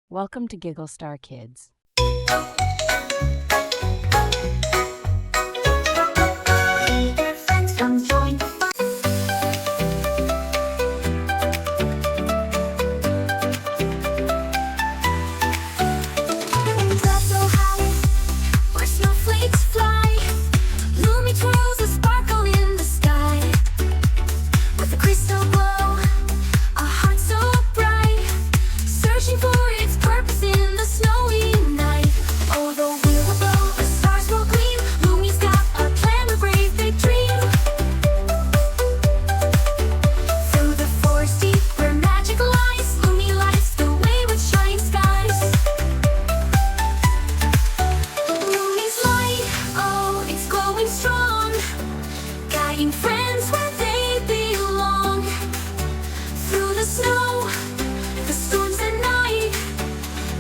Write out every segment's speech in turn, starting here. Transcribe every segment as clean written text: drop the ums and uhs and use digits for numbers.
Welcome to Giggle Star Kids. Friends come join. Clouds so high, where snowflakes fly. Lumi twirls a sparkle in the sky. With a crystal glow, a heart so bright, searching for its purpose in the snowy night. Oh, the wheel will blow, the stars will gleam. Lumi's got a plan, a brave big dream. Through the forest deep where magic lies, Lumi lights the way with shining skies. Lumi's light, oh, it's glowing strong, guiding friends where they belong. Through the snow, the storms at night,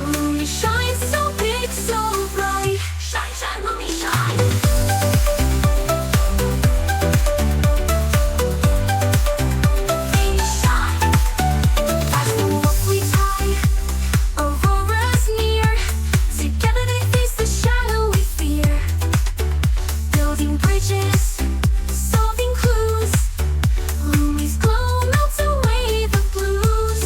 Lumi shines so big, so bright. Shine, shine, Lumi, shine. Baby, shine. As the wolf fleets high, Aurora's near. Together they face the shadowy fear. Building bridges, solving clues. Lumi's glow melts away the blues.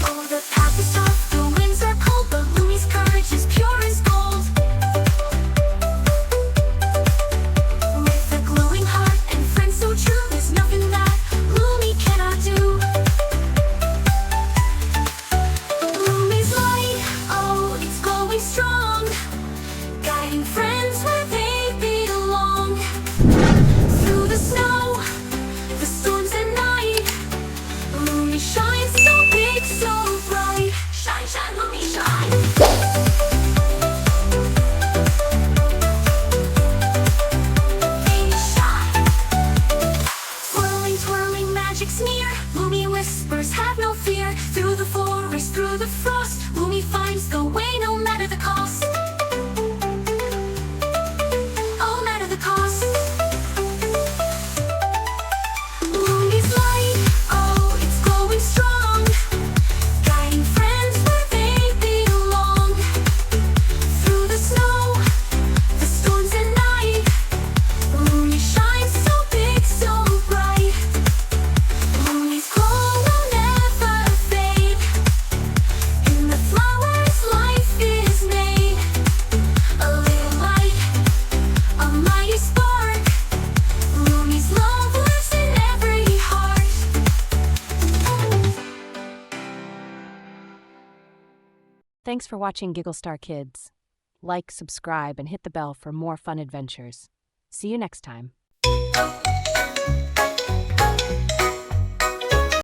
Oh, the path is tough, the winds are cold, but Lumi's courage is pure as gold. With a glowing heart and friends so true, there's nothing that Lumi cannot do. Lumi's light, oh, it's glowing strong, guiding friends where they belong. Through the snow, the storms at night, Lumi shines so big, so bright. Shine, shine, Lumi, shine. Baby, shine. Twirling, twirling, magic's near. Lumi whispers, have no fear. Through the forest, through the frost, Lumi finds the way, no matter the cost. Oh, matter the cost. Lumi's light, oh, it's glowing strong, guiding friends where they belong. Through the snow, the storms at night, Lumi shines so big, so bright. Lumi's glow will never fade. In the flowers, life is made. A little light, a mighty spark. Lumi's love lives in every heart. Thanks for watching Giggle Star Kids. Like, subscribe, and hit the bell for more fun adventures. See you next time.